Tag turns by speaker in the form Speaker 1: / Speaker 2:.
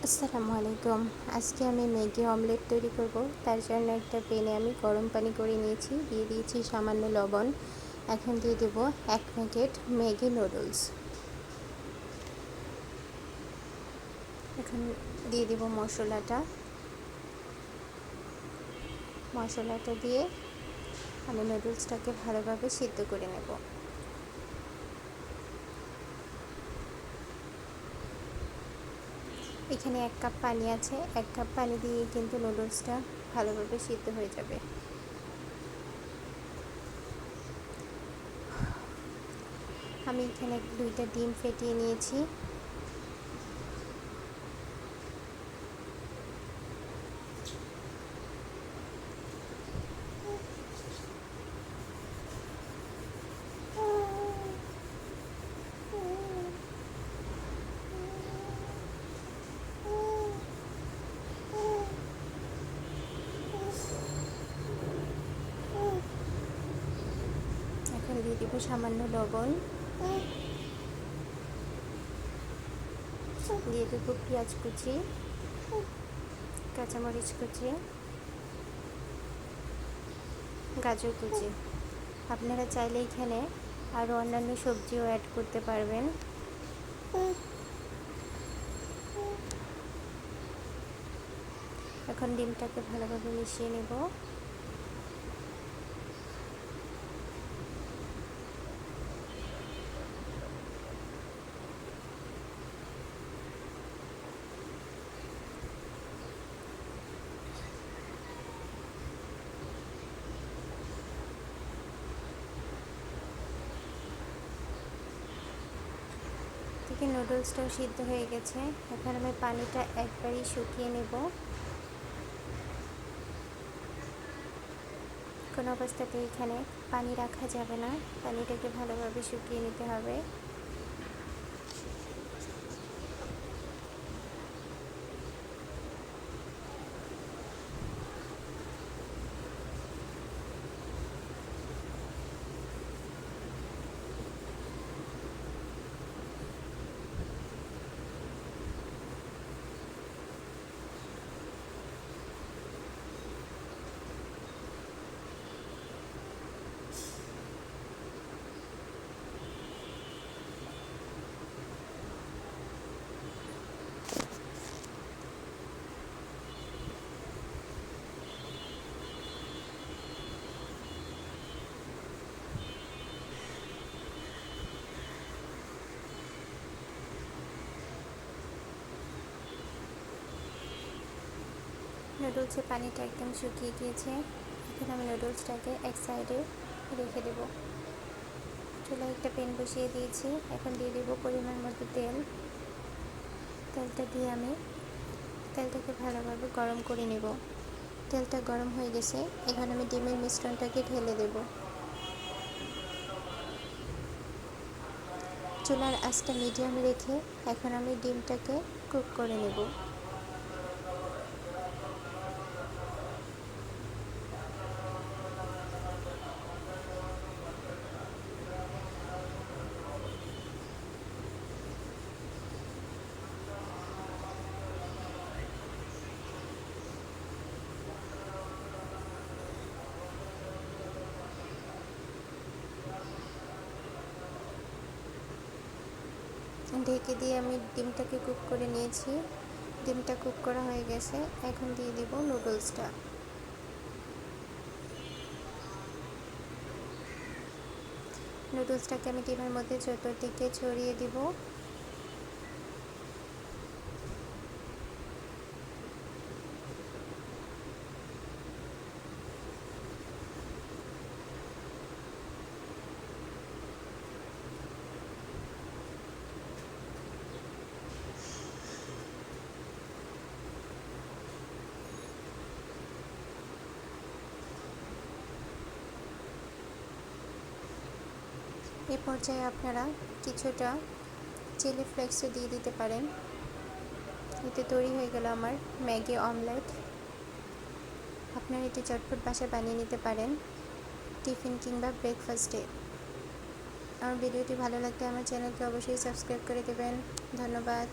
Speaker 1: আসসালামু আলাইকুম। আজকে আমি ম্যাগি অমলেট তৈরি করব। তার জন্য একটা প্যানে আমি গরম পানি করে নিয়েছি, দিয়ে দিয়েছি সামান্য লবণ। এখন দিয়ে দেব 1 প্যাকেট ম্যাগি নুডলস। এখন দিয়ে দেব মশলাটা দিয়ে আমি নুডলসটাকে ভালোভাবে সিদ্ধ করে নেব। এখানে 1 কাপ পানি আছে, 1 কাপ পানি দিয়ে কিন্তু নুডলসটা ভালোভাবে সিদ্ধ হয়ে যাবে। আমি এখানে 2টা ডিম ফেটিয়ে নিয়েছি। এখন দিয়ে দেব সামান্য লবণ, দিয়ে দেব পেঁয়াজ কুচি, কাঁচামরিচ কুচি, গাজর কুচি। আপনারা চাইলে এখানে আরও অন্যান্য সবজিও অ্যাড করতে পারবেন। এখন ডিমটাকে ভালোভাবে মিশিয়ে নেব। থেকে নুডলসটাও সিদ্ধ হয়ে গেছে। এখন আমি পানিটা একবারই শুকিয়ে নেব। কোনো অবস্থাতে এখানে পানি রাখা যাবে না, পানিটাকে ভালোভাবে শুকিয়ে নিতে হবে। নুডলসের পানিটা একদম শুকিয়ে গিয়েছে। এখন আমি নুডলসটাকে এক সাইডে রেখে দেব। চুলায় একটা প্যান বসিয়ে দিয়েছি। এখন দিয়ে দেব পরিমাণ মতো তেল। তেলটা দিয়ে আমি তেলটাকে ভালোভাবে গরম করে নেব। তেলটা গরম হয়ে গেছে, এখন আমি ডিমের মিশ্রণটাকে ঢেলে দেব। চুলার আঁচটা মিডিয়াম রেখে এখন আমি ডিমটাকে কুক করে নেব। ঢেকে দিয়ে আমি ডিমটাকে কুক করে নিয়েছি। ডিমটা কুক করা হয়ে গেছে, এখন দিয়ে দেব নুডলসটা। নুডলসটাকে আমি ডিমের মধ্যে চতুর্দিকে ছড়িয়ে দিব। এ পর্যায়ে আপনারা কিছুটা চিলি ফ্লেক্সও দিয়ে দিতে পারেন। এতে তৈরি হয়ে গেল আমার ম্যাগি অমলেট। আপনারা এটি চটপট বাসায় বানিয়ে নিতে পারেন টিফিন কিংবা ব্রেকফাস্টে। আমার ভিডিওটি ভালো লাগলে আমার চ্যানেলকে অবশ্যই সাবস্ক্রাইব করে দেবেন। ধন্যবাদ।